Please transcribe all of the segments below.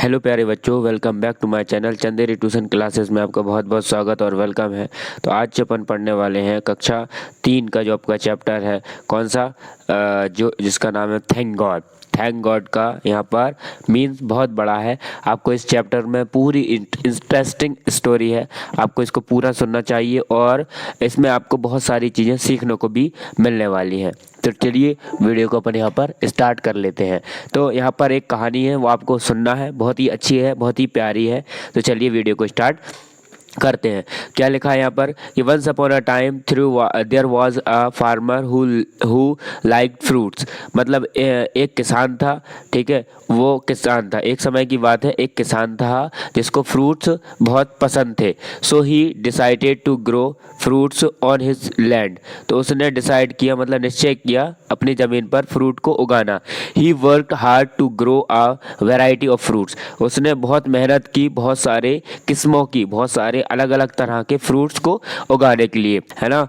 Hello प्यारे बच्चों, welcome back to my channel Chanderi tuition classes में आपका बहुत बहुत स्वागत और वेलकम है। तो आज अपन पढ़ने वाले हैं कक्षा 3 का जो आपका चैप्टर है। कौन सा? जो जिसका नाम है थैंक गॉड। थैंक गॉड का यहाँ पर मीन्स बहुत बड़ा है। आपको इस चैप्टर में पूरी इंटरेस्टिंग स्टोरी है, आपको इसको पूरा सुनना चाहिए और इसमें आपको बहुत सारी चीज़ें सीखने को भी मिलने वाली हैं। तो चलिए वीडियो को अपन यहाँ पर स्टार्ट कर लेते हैं। तो यहाँ पर एक कहानी है, वो आपको सुनना है, बहुत ही अच्छी है, बहुत ही प्यारी है। तो चलिए वीडियो को स्टार्ट करते हैं। क्या लिखा है यहाँ पर कि once upon a time through there was a farmer who like fruits. मतलब एक किसान था, ठीक है, वो किसान था, एक समय की बात है, एक किसान था जिसको फ्रूट्स बहुत पसंद थे। So he decided to grow fruits on his land. तो उसने डिसाइड किया, मतलब निश्चय किया अपनी ज़मीन पर फ्रूट को उगाना। He worked hard to grow a variety of fruits. उसने बहुत मेहनत की, बहुत सारे किस्मों की, बहुत सारे अलग अलग तरह के फ्रूट्स को उगाने के लिए, है ना,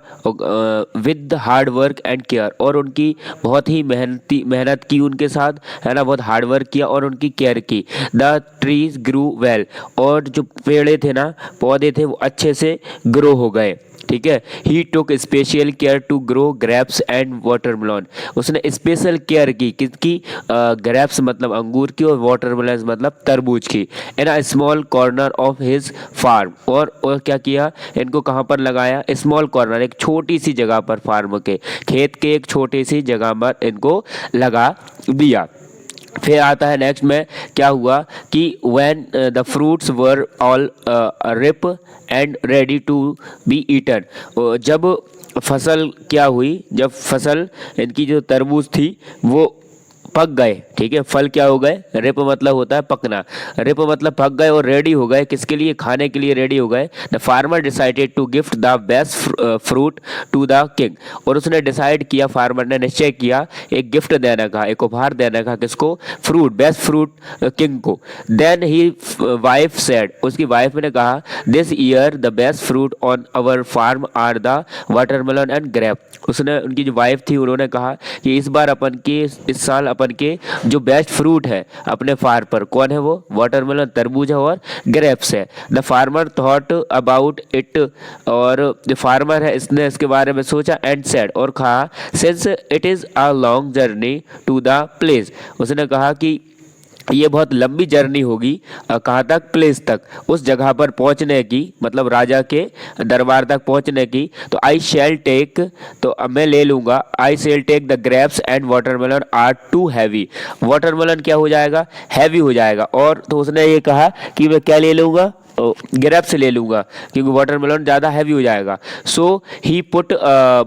with hard work and care. और उनकी बहुत ही मेहनत की उनके साथ, है ना, बहुत हार्ड वर्क किया और उनकी केयर की। The trees grew well. और जो पेड़े थे ना, पौधे थे, वो अच्छे से ग्रो हो गए, ठीक है। He took special care to grow grapes and watermelon. उसने स्पेशल केयर की, किसकी? ग्रेप्स मतलब अंगूर की और वाटरमेलन मतलब तरबूज की। In a small corner of his farm. और क्या किया, इनको कहाँ पर लगाया? स्मॉल कॉर्नर, एक छोटी सी जगह पर, फार्म के खेत के एक छोटी सी जगह पर इनको लगा दिया। फिर आता है नेक्स्ट में क्या हुआ कि when the fruits were all ripe and ready to be eaten. जब फसल क्या हुई, जब फसल इनकी जो तरबूज थी वो पक गए, ठीक है, फल क्या हो गए? रिप मतलब होता है पकना, रिप मतलब पक गए और रेडी हो गए, किसके लिए? खाने के लिए रेडी हो गए। The farmer decided to gift the best fruit to the king. और उसने डिसाइड किया, फार्मर ने निश्चय किया एक गिफ्ट देने का, एक उपहार देने का, किसको? फ्रूट, बेस्ट फ्रूट किंग को। देन ही वाइफ सेड, उसकी वाइफ ने कहा, this year the best fruit on our farm are the watermelon and grape. उसने, उनकी जो वाइफ थी, उन्होंने कहा कि इस बार अपन के, इस साल अपन के जो बेस्ट फ्रूट है अपने फार्म पर, कौन है वो? वाटरमेलन, तरबूज है और ग्रेप्स है। The farmer thought about it. और जो फार्मर है, इसने इसके बारे में सोचा एंड सेड, और कहा, since it is a long journey to the place. उसने कहा कि ये बहुत लंबी जर्नी होगी, कहाँ तक? प्लेस तक, उस जगह पर पहुंचने की, मतलब राजा के दरबार तक पहुंचने की। तो आई शैल टेक, तो अब मैं ले लूँगा, I shall take the grapes and watermelon are too heavy. Watermelon क्या हो जाएगा? हैवी हो जाएगा। और तो उसने ये कहा कि मैं क्या ले लूँगा? ग्रेप्स ले लूँगा, क्योंकि वाटरमेलन ज़्यादा हैवी हो जाएगा। So he put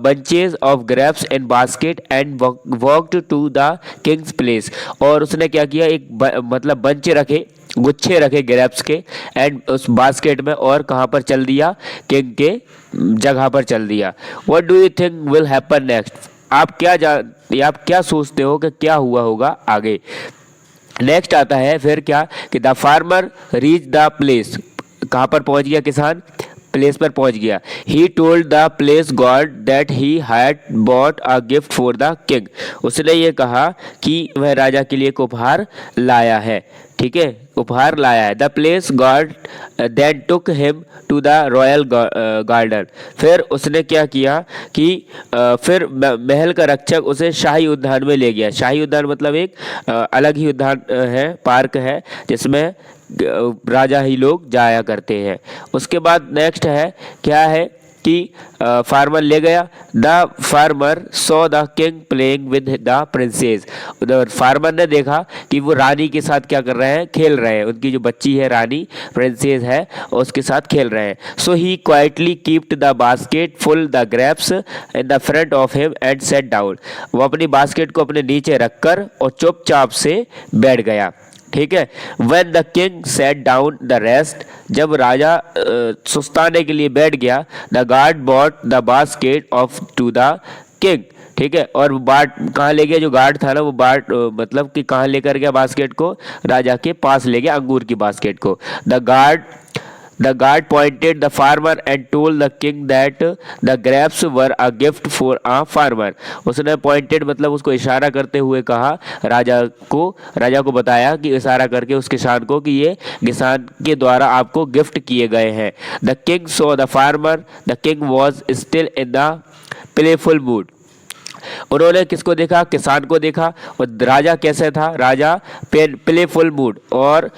bunches of grapes in basket and walked to the king's place. और उसने क्या किया, एक मतलब बंचे रखे, गुच्छे रखे ग्रेप्स के, एंड उस बास्केट में, और कहाँ पर चल दिया? किंग के जगह पर चल दिया। What do you think will happen next? आप क्या सोचते हो कि क्या हुआ होगा आगे? नेक्स्ट आता है फिर क्या कि the farmer reach the place. कहाँ पर पहुंच गया किसान? प्लेस पर पहुंच गया। He told the place God that he had bought a gift for the king. उसने ये कहा कि वह राजा के लिए एक उपहार लाया है, ठीक है, उपहार लाया है। The place god then took him to the royal garden. फिर उसने क्या किया कि फिर महल का रक्षक उसे शाही उद्यान में ले गया। शाही उद्यान मतलब एक अलग ही उद्यान है, पार्क है, जिसमें राजा ही लोग जाया करते हैं। उसके बाद नेक्स्ट है क्या है कि फार्मर ले गया। The farmer saw the king playing with the princess. Farmer ने देखा कि वो रानी के साथ क्या कर रहे हैं? खेल रहे हैं, उनकी जो बच्ची है रानी, प्रिंसेस है, उसके साथ खेल रहे हैं। So he quietly kept the basket full the grapes in the front of him and set down. वो अपनी बास्केट को अपने नीचे रखकर और चुपचाप से बैठ गया, ठीक है। When the king sat down the rest, जब राजा सुस्ताने के लिए बैठ गया, the guard brought the basket of to the king, ठीक है। और बाट कहाँ ले गया? जो गार्ड था ना, वो बाट मतलब कि कहाँ लेकर गया बास्केट को? राजा के पास ले गया, अंगूर की बास्केट को। The guard The guard pointed the farmer and told the king that the grapes were a gift for a farmer. उसने pointed मतलब उसको इशारा करते हुए कहा, राजा को बताया कि इशारा करके उस किसान को कि ये किसान के द्वारा आपको गिफ्ट किए गए हैं. The king saw the farmer. The king was still in the playful mood. उन्होंने किसको देखा? किसान को देखा. और राजा कैसे था? राजा प्लेफुल मूड और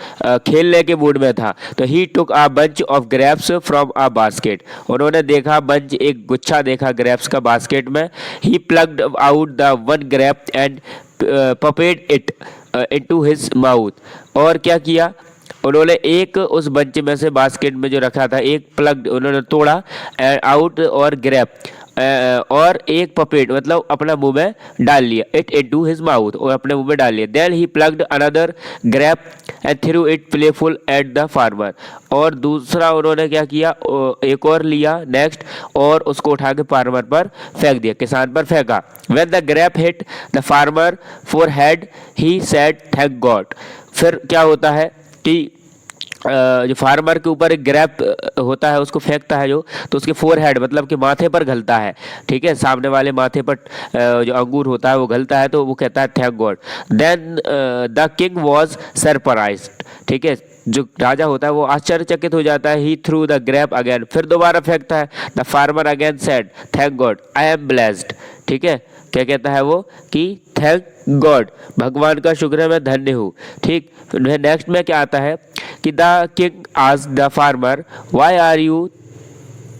खेलने के मूड में था. तो ही took a bunch of grapes from a basket. उन्होंने देखा बंच, एक गुच्छा देखा ग्रेप्स का बास्केट में. He plugged out the one grape and popped it into his mouth. और क्या किया? उन्होंने एक उस बंच में से, बास्केट में जो रखा था, एक प्लग उन्होंने तोड़ा आउट और ग्रेप और एक पपेट मतलब अपना मुंह में डाल लिया. इट इनटू हिज माउथ, और अपने मुंह में डाल लिया. Then he plugged another grape and threw it playful at the farmer. और दूसरा उन्होंने क्या किया? एक और लिया नेक्स्ट, और उसको उठा के फार्मर पर फेंक दिया, किसान पर फेंका. When the grape hit the farmer forehead he said thank god. फिर क्या होता है कि जो फार्मर के ऊपर एक ग्रेप होता है उसको फेंकता है जो, तो उसके फोरहेड मतलब कि माथे पर घलता है. ठीक है, सामने वाले माथे पर जो अंगूर होता है वो घलता है, तो वो कहता है thank god. Then the king was surprised. ठीक है, जो राजा होता है वो आश्चर्यचकित हो जाता है. ही थ्रू द ग्रेप अगेन, फिर दोबारा फेंकता है. The farmer again said thank God I am blessed. ठीक है, क्या कहता है वो कि थैंक गॉड, भगवान का शुक्र है, मैं धन्य हूँ. ठीक, नेक्स्ट में क्या आता है कि the king asked the farmer why are you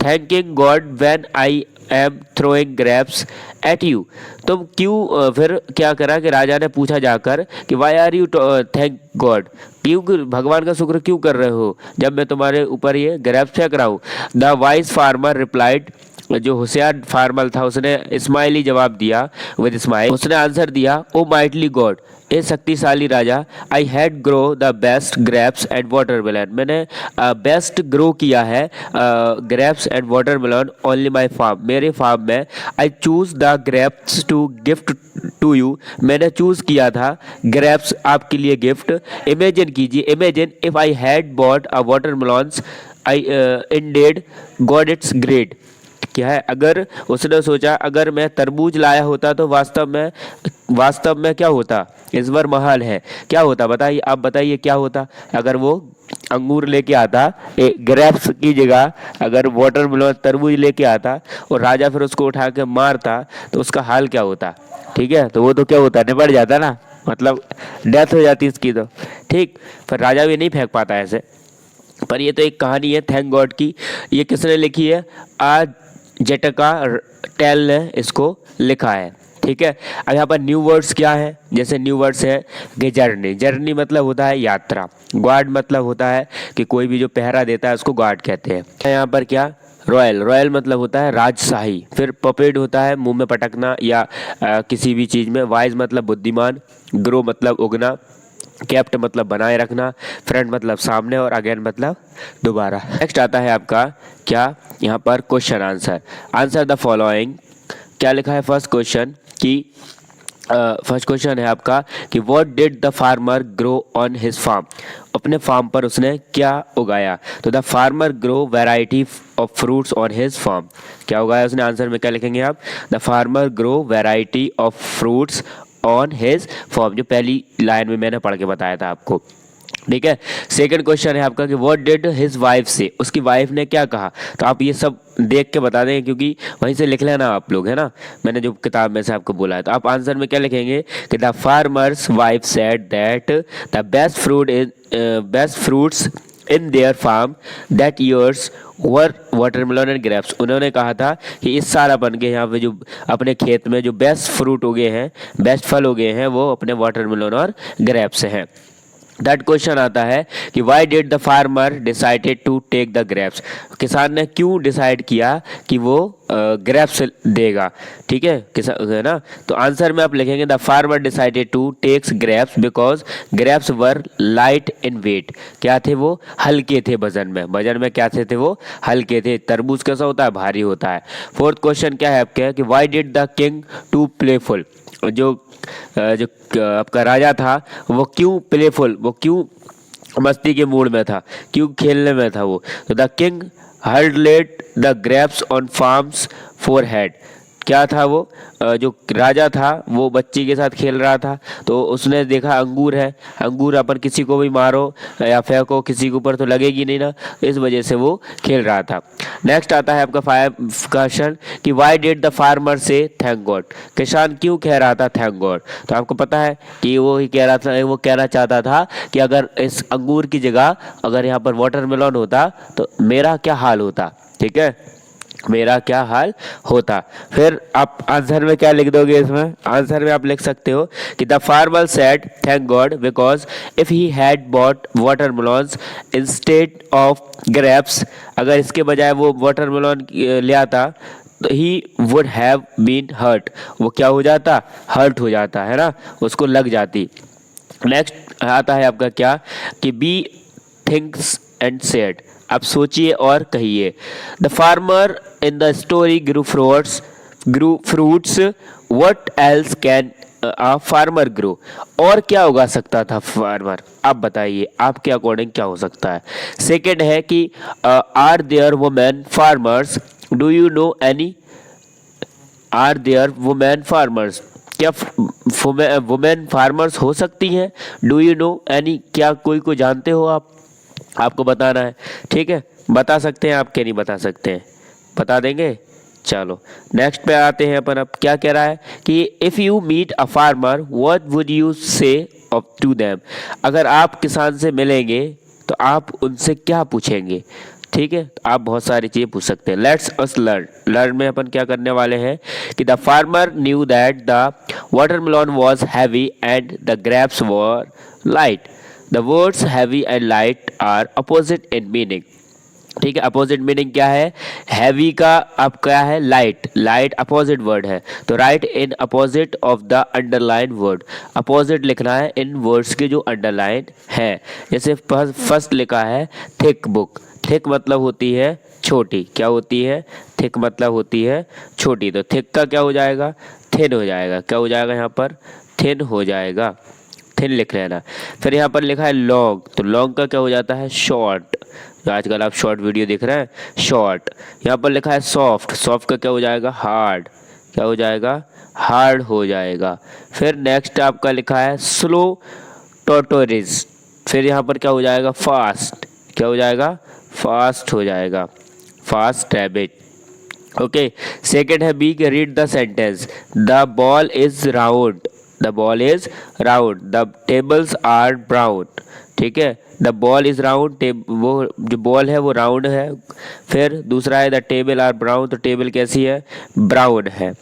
thanking god when I am throwing grapes at you. तुम क्यों, फिर क्या करा कि राजा ने पूछा जाकर कि why are you thank god, क्यों भगवान का शुक्र क्यों कर रहे हो जब मैं तुम्हारे ऊपर ये ग्रेप्स फेंक रहा हूँ. द वाइज फार्मर रिप्लाइड, जो होशियार फार्मर था उसने स्माइली जवाब दिया, विद स्माइल उसने आंसर दिया, ओ माइटली गॉड, ए शक्तिशाली राजा, I had grow the best grapes and watermelon. मैंने बेस्ट ग्रो किया है grapes and watermelon only my farm, मेरे फार्म में. I choose the grapes to gift to you, मैंने चूज किया था ग्रेप्स आपके लिए गिफ्ट. इमेजिन कीजिए, imagine if I had bought a watermelons I indeed god it's great. क्या है, अगर उसने सोचा अगर मैं तरबूज लाया होता तो वास्तव में क्या होता, ईश्वर महान है, क्या होता बताइए, आप बताइए क्या होता अगर वो अंगूर लेके आता ग्रेप्स की जगह, अगर वाटरमेलन तरबूज लेके आता और राजा फिर उसको उठा के मारता तो उसका हाल क्या होता. ठीक है, तो वो तो क्या होता, निपट जाता ना, मतलब डेथ हो जाती इसकी तो. ठीक, फिर राजा भी नहीं फेंक पाता ऐसे. पर ये तो एक कहानी है थैंक गॉड की. ये किसने लिखी है? आज जेटका टेल ने इसको लिखा है. ठीक है, अब यहाँ पर न्यू वर्ड्स क्या है? जैसे न्यू वर्ड्स है कि जर्नी. जर्नी मतलब होता है यात्रा. गार्ड मतलब होता है कि कोई भी जो पहरा देता है उसको गार्ड कहते हैं. यहाँ पर क्या? रॉयल. रॉयल मतलब होता है राजशाही. फिर पपेड होता है मुंह में पटकना या किसी भी चीज़ में. वाइज मतलब बुद्धिमान. ग्रो मतलब उगना. केप्ट मतलब बनाए रखना. फ्रंट मतलब सामने, और अगेन मतलब दोबारा. नेक्स्ट आता है आपका क्या? यहाँ पर question answer. Answer the following. क्या लिखा है फर्स्ट क्वेश्चन कि फर्स्ट क्वेश्चन है आपका कि what did the farmer grow on his farm. अपने फार्म पर उसने क्या उगाया? तो the farmer grow variety of fruits on his farm. क्या उगाया उसने? आंसर में क्या लिखेंगे आप? The farmer grow variety of fruits on his farm, जो पहली लाइन में मैंने पढ़ के बताया था आपको. ठीक है, सेकंड क्वेश्चन है आपका कि व्हाट डिड हिज वाइफ से. उसकी वाइफ ने क्या कहा? तो आप ये सब देख के बता देंगे क्योंकि वहीं से लिख लेना आप लोग, है ना, मैंने जो किताब में से आपको बोला है. तो आप आंसर में क्या लिखेंगे कि the farmer's wife said that the best fruits in their farm that years were watermelon and grapes. उन्होंने कहा था कि इस साल अपन के यहाँ पे जो अपने खेत में जो बेस्ट फ्रूट उगे हैं, बेस्ट फल उगे हैं, वो अपने वाटरमेलन और ग्रेप्स हैं. दैट क्वेश्चन आता है कि why did the farmer decided to take the grapes. किसान ने क्यों डिसाइड किया कि वो ग्रेप्स देगा. ठीक है, किसान है ना. तो आंसर में आप लिखेंगे the farmer decided to takes grapes because grapes were light in weight. क्या थे वो? हल्के थे वजन में. वजन में क्या थे वो? हल्के थे. तरबूज कैसा होता है? भारी होता है. फोर्थ क्वेश्चन क्या है आपके कि why did the king to playful. जो आपका राजा था वो क्यों प्लेफुल, वो क्यों मस्ती के मूड में था, क्यों खेलने में था वो। तो the king hurled the grapes on farms for head, क्या था वो, जो राजा था वो बच्ची के साथ खेल रहा था, तो उसने देखा अंगूर है, अंगूर अपन किसी को भी मारो या फेंको किसी के ऊपर तो लगेगी नहीं ना, इस वजह से वो खेल रहा था। नेक्स्ट आता है आपका फाइव क्वेश्चन कि व्हाई डिड द फार्मर से थैंक गॉड, किसान क्यों कह रहा था थैंक गॉड। तो आपको पता है कि वो ही कह रहा था, वो कहना चाहता था कि अगर इस अंगूर की जगह अगर यहाँ पर वाटरमेलन होता तो मेरा क्या हाल होता, ठीक है, मेरा क्या हाल होता। फिर आप आंसर में क्या लिख दोगे, इसमें आंसर में आप लिख सकते हो कि the farmer said thank god because if he had bought watermelons instead of grapes, अगर इसके बजाय वो वाटरमेलन ले आता तो he would have been hurt, वो क्या हो जाता, हर्ट हो जाता है ना, उसको लग जाती। नेक्स्ट आता है आपका क्या कि बी थिंक्स एंड सेड, आप सोचिए और कहिए। The farmer in the story grew fruits what else can a farmer grow, और क्या उगा सकता था फार्मर, आप बताइए आपके अकॉर्डिंग क्या हो सकता है। सेकंड है कि are there women farmers, do you know any, are there women farmers, क्या वुमेन फार्मर्स हो सकती हैं, डू यू नो एनी, क्या कोई को जानते हो आप, आपको बताना है, ठीक है, बता सकते हैं आप, क्या नहीं बता सकते हैं, बता देंगे। चलो नेक्स्ट पे आते हैं अपन, अब क्या कह रहा है कि if you meet a farmer what would you say of to them, अगर आप किसान से मिलेंगे तो आप उनसे क्या पूछेंगे, ठीक है, तो आप बहुत सारी चीज़ें पूछ सकते हैं। लेट्स अस लर्न, लर्न में अपन क्या करने वाले हैं कि the farmer knew that the watermelon was heavy and the grapes were light, the words heavy and light are opposite in meaning, ठीक है, अपोजिट मीनिंग क्या है, हैवी का अब क्या है, लाइट, लाइट अपोजिट वर्ड है, तो right in opposite of the underline word, opposite लिखना है इन वर्ड्स के जो अंडरलाइन है। जैसे फर्स्ट लिखा है थिक बुक, थिक मतलब होती है छोटी, क्या होती है, थिक मतलब होती है छोटी, तो थिक का क्या हो जाएगा, थिन हो जाएगा, क्या हो जाएगा यहाँ पर, थिन हो जाएगा, थिन लिख लेना। फिर यहाँ पर लिखा है लॉन्ग, तो लॉन्ग का क्या हो जाता है, शॉर्ट, आजकल आप शॉर्ट वीडियो देख रहे हैं, शॉर्ट। यहाँ पर लिखा है सॉफ्ट, सॉफ्ट का क्या हो जाएगा, हार्ड, क्या हो जाएगा, हार्ड हो जाएगा। फिर नेक्स्ट आपका लिखा है स्लो टोटोरिज, फिर यहाँ पर क्या हो जाएगा, फास्ट, क्या हो जाएगा, फास्ट हो जाएगा, फास्ट रैबिट। ओके, सेकेंड है B, read the sentence, the ball is round, the ball is round, the tables are brown, ठीक है, द बॉल इज राउंड, वो जो बॉल है वो राउंड है। फिर दूसरा है द टेबल आर ब्राउन, तो टेबल कैसी है, ब्राउन है।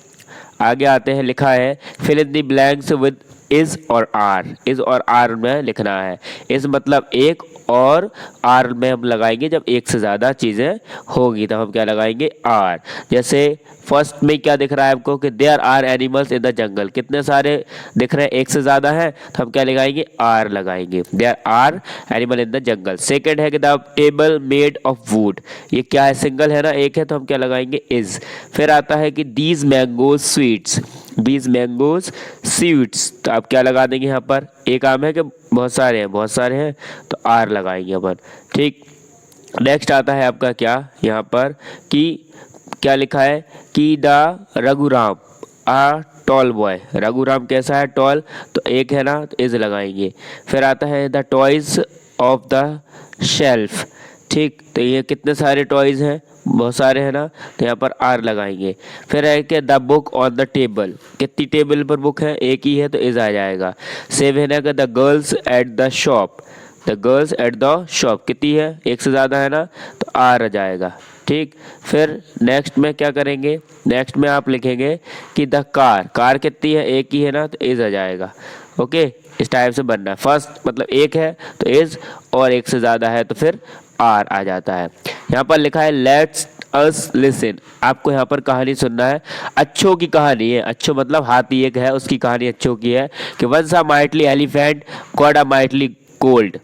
आगे आते हैं, लिखा है fill in the blanks with is और आर, इज और आर में लिखना है, इज मतलब एक, और आर में हम लगाएंगे जब एक से ज़्यादा चीज़ें होगी तब हम क्या लगाएंगे, आर। जैसे फर्स्ट में क्या दिख रहा है आपको कि there are animals in the jungle, कितने सारे दिख रहे हैं, एक से ज़्यादा है, तो हम क्या लगाएंगे, आर लगाएंगे, there are animal in the jungle. Second है कि the table made of wood, ये क्या है, सिंगल है ना, एक है, तो हम क्या लगाएंगे, इज। फिर आता है कि these mangoes sweets, these mangoes sweets, तो आप क्या लगा देंगे यहाँ पर, एक आम है कि बहुत सारे हैं, बहुत सारे हैं, तो आर लगाएंगे अपन, ठीक। नेक्स्ट आता है आपका क्या यहाँ पर कि क्या लिखा है कि the Raghuram a tall boy, Raghuram कैसा है, टॉल, तो एक है ना, तो इज लगाएंगे। फिर आता है the toys of the shelf, ठीक, तो ये कितने सारे टॉयज हैं, बहुत सारे हैं ना, तो यहाँ पर आर लगाएंगे। फिर है कि the book on the table, कितनी टेबल पर बुक है, एक ही है, तो इज आ जाएगा। सेवन है कि the girls at the shop, the girls at the shop कितनी है, एक से ज़्यादा है ना, तो आर आ जाएगा, ठीक। फिर नेक्स्ट में क्या करेंगे, नेक्स्ट में आप लिखेंगे कि द कार, कार कितनी है, एक ही है ना, तो इज आ जाएगा। ओके, इस टाइप से बनना है, फर्स्ट मतलब एक है तो इज, और एक से ज़्यादा है तो फिर आर आ जाता है। यहाँ पर लिखा है लेट्स अस लिसन, आपको यहाँ पर कहानी सुनना है, अच्छों की कहानी है, अच्छो मतलब हाथी एक है, उसकी कहानी अच्छों की है कि once a mighty elephant got a mighty cold,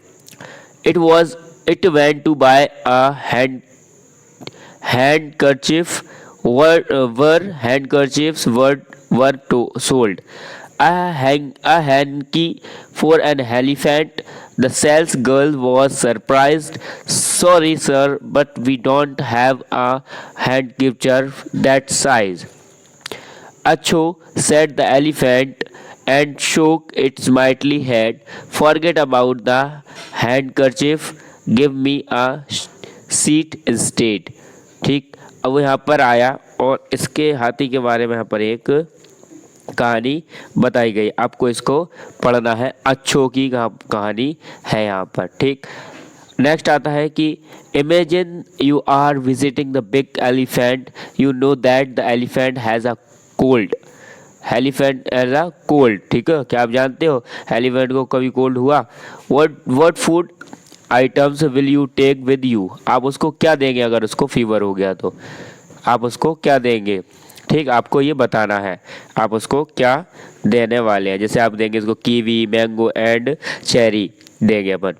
it went to buy a handkerchief, were handkerchiefs were to sold, a hanky for an elephant, The sales girl was surprised. Sorry, sir, but we don't have a handkerchief that size. Acho, said the elephant and shook its mighty head. Forget about the handkerchief. Give me a seat instead. ठीक, अब वो यहाँ पर आया और इसके हाथी के बारे में यहाँ पर एक कहानी बताई गई। आपको इसको पढ़ना है। अच्छों की कहानी है यहाँ पर। ठीक, नेक्स्ट आता है कि imagine you are visiting the big elephant, you know that the elephant has a cold. Elephant has a cold, ठीक है, क्या आप जानते हो एलिफेंट को कभी कोल्ड हुआ? What food items will you take with you? आप उसको क्या देंगे अगर उसको फीवर हो गया तो आप उसको क्या देंगे? ठीक, आपको ये बताना है आप उसको क्या देने वाले हैं। जैसे आप देंगे इसको कीवी, मैंगो एंड चेरी देंगे अपन।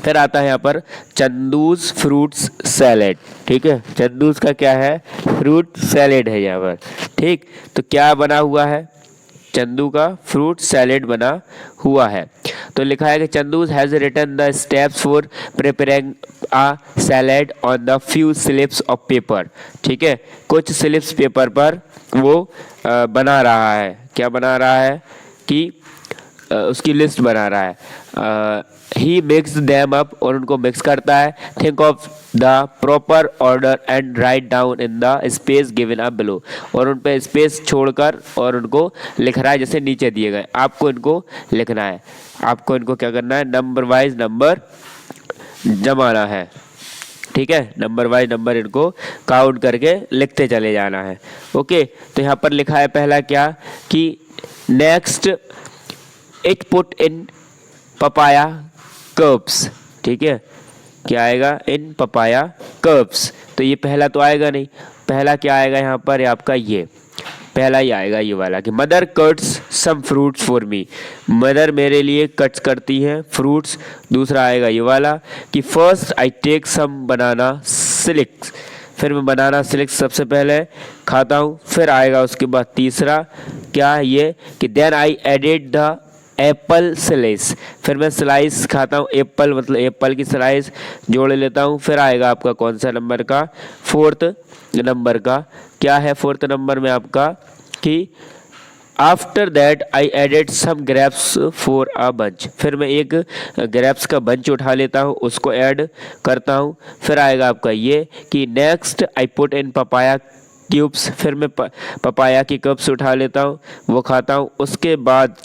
फिर आता है यहाँ पर चंदूज फ्रूट्स सैलेड। ठीक है, चंदूज का क्या है? फ्रूट सैलेड है यहाँ पर। ठीक, तो क्या बना हुआ है? चंदू का फ्रूट सैलेड बना हुआ है। तो लिखा है कि Chandu's has written the steps for preparing a salad on the few slips of paper. ठीक है, कुछ स्लिप्स पेपर पर वो बना रहा है। क्या बना रहा है? कि उसकी लिस्ट बना रहा है। ही मिक्स देम अप, और उनको मिक्स करता है। Think of the proper order and write down in the space given up below, और उन पे स्पेस छोड़कर और उनको लिख रहा है जैसे नीचे दिए गए। आपको इनको लिखना है, आपको इनको क्या करना है? नंबर वाइज नंबर जमाना है। ठीक है, नंबर वाइज नंबर इनको काउंट करके लिखते चले जाना है। ओके, तो यहाँ पर लिखा है पहला क्या कि next it put in papaya curbs. ठीक है, क्या आएगा? इन पपाया कर्ब्स। तो ये पहला तो आएगा नहीं। पहला क्या आएगा यहाँ पर? आपका ये पहला ही आएगा, ये वाला कि mother cuts some fruits for me. Mother मेरे लिए कट्स करती हैं फ्रूट्स। दूसरा आएगा ये वाला कि first I take some banana slices. फिर मैं बनाना सिल्क सबसे पहले खाता हूँ। फिर आएगा उसके बाद तीसरा क्या? ये कि then I added the apple slice. फिर मैं स्लाइस खाता हूँ, एप्पल मतलब एप्पल की स्लाइस जोड़ लेता हूँ। फिर आएगा आपका कौन सा नंबर का? फोर्थ नंबर का। क्या है फोर्थ नंबर में आपका? कि after that I added some grapes for a bunch. फिर मैं एक ग्रेप्स का बंच उठा लेता हूँ, उसको ऐड करता हूँ। फिर आएगा आपका ये कि next I put in papaya cubes. फिर मैं पपाया की कप्स उठा लेता हूँ, वो खाता हूँ। उसके बाद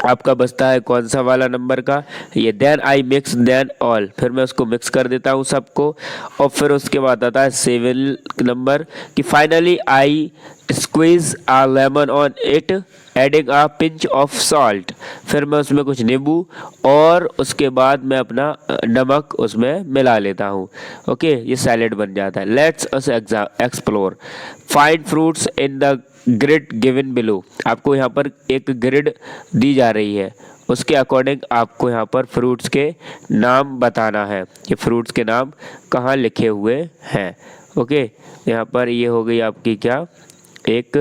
आपका बचता है कौन सा वाला नंबर का? ये then I mix them all. फिर मैं उसको मिक्स कर देता हूँ सबको। और फिर उसके बाद आता है 7 नंबर कि finally I squeeze a lemon on it adding a pinch of salt. फिर मैं उसमें कुछ नींबू और उसके बाद मैं अपना नमक उसमें मिला लेता हूँ। ओके, ये सैलेड बन जाता है। Let's us explore find fruits in the grid given below. आपको यहाँ पर एक ग्रिड दी जा रही है, उसके अकॉर्डिंग आपको यहाँ पर फ्रूट्स के नाम बताना है कि फ्रूट्स के नाम कहाँ लिखे हुए हैं। ओके, यहाँ पर ये हो गई आपकी क्या? एक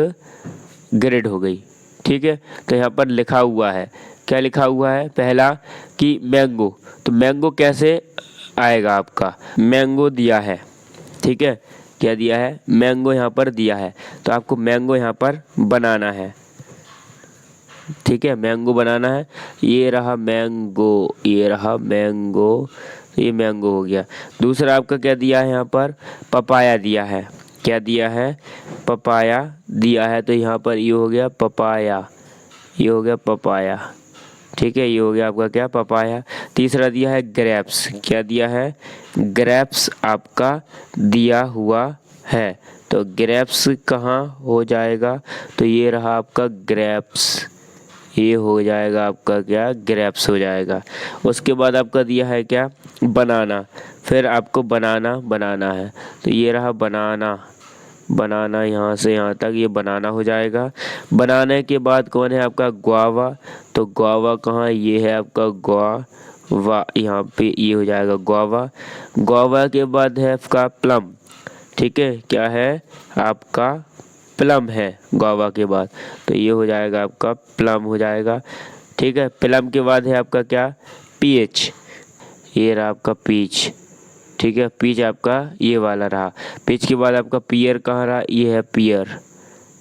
ग्रिड हो गई। ठीक है, तो यहाँ पर लिखा हुआ है, क्या लिखा हुआ है? पहला कि मैंगो। तो मैंगो कैसे आएगा आपका? मैंगो दिया है। ठीक है, क्या दिया है? मैंगो यहाँ पर दिया है। तो आपको मैंगो यहाँ पर बनाना है। ठीक है, मैंगो बनाना है। ये रहा मैंगो, ये रहा मैंगो, ये मैंगो हो गया। दूसरा आपका क्या दिया है? यहाँ पर पपाया दिया है। क्या दिया है? पपाया दिया है। तो यहाँ पर ये हो गया पपाया, ये हो गया पपाया। ठीक है, ये हो गया आपका क्या? पपाया। तीसरा दिया है ग्रेप्स। क्या दिया है? ग्रेप्स आपका दिया हुआ है। तो ग्रेप्स कहाँ हो जाएगा? तो ये रहा आपका ग्रेप्स, ये हो जाएगा आपका क्या? ग्रेप्स हो जाएगा। उसके बाद आपका दिया है क्या? बनाना। फिर आपको बनाना बनाना है। तो ये रहा बनाना, बनाना यहाँ से यहाँ तक ये बनाना हो जाएगा। बनाने के बाद कौन है आपका? ग्वावा। तो ग्वावा कहाँ? ये है आपका ग्वावा, यहाँ पे ये हो जाएगा ग्वावा। ग्वावा के बाद है आपका प्लम। ठीक है, क्या है? आपका प्लम है ग्वावा के बाद। तो ये हो जाएगा आपका प्लम हो जाएगा। ठीक है, प्लम के बाद है आपका क्या? पीएच, ये रहा आपका पीच, ठीक है। पीच आपका ये वाला रहा। पीच के बाद आपका पियर कहाँ रहा, ये है पियर,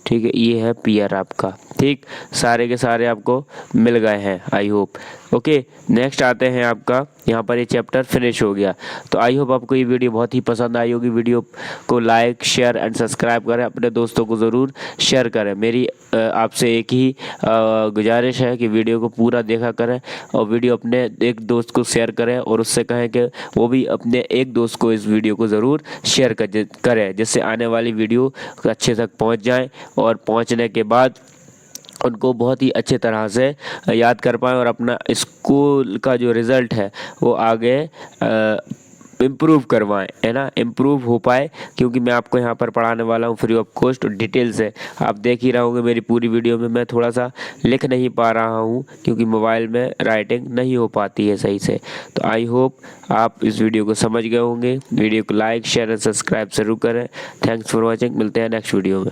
ठीक है, ये है पियर आपका, ठीक। सारे के सारे आपको मिल गए हैं, आई होप। ओके, नेक्स्ट आते हैं आपका, यहाँ पर ये चैप्टर फिनिश हो गया। तो आई होप आपको ये वीडियो बहुत ही पसंद आई होगी। वीडियो को लाइक शेयर एंड सब्सक्राइब करें, अपने दोस्तों को ज़रूर शेयर करें। मेरी आपसे एक ही गुजारिश है कि वीडियो को पूरा देखा करें और वीडियो अपने एक दोस्त को शेयर करें और उससे कहें कि वो भी अपने एक दोस्त को इस वीडियो को ज़रूर शेयर करें, जिससे आने वाली वीडियो अच्छे तक पहुंच जाए और पहुंचने के बाद उनको बहुत ही अच्छे तरह से याद कर पाएँ और अपना स्कूल का जो रिज़ल्ट है वो आगे इम्प्रूव करवाएं, है ना, इम्प्रूव हो पाए। क्योंकि मैं आपको यहाँ पर पढ़ाने वाला हूँ फ्री ऑफ कॉस्ट और डिटेल से। आप देख ही रहे होंगे मेरी पूरी वीडियो में मैं थोड़ा सा लिख नहीं पा रहा हूँ क्योंकि मोबाइल में राइटिंग नहीं हो पाती है सही से। तो आई होप आप इस वीडियो को समझ गए होंगे। वीडियो को लाइक शेयर एंड सब्सक्राइब जरूर करें। थैंक्स फॉर वॉचिंग, मिलते हैं नेक्स्ट वीडियो में।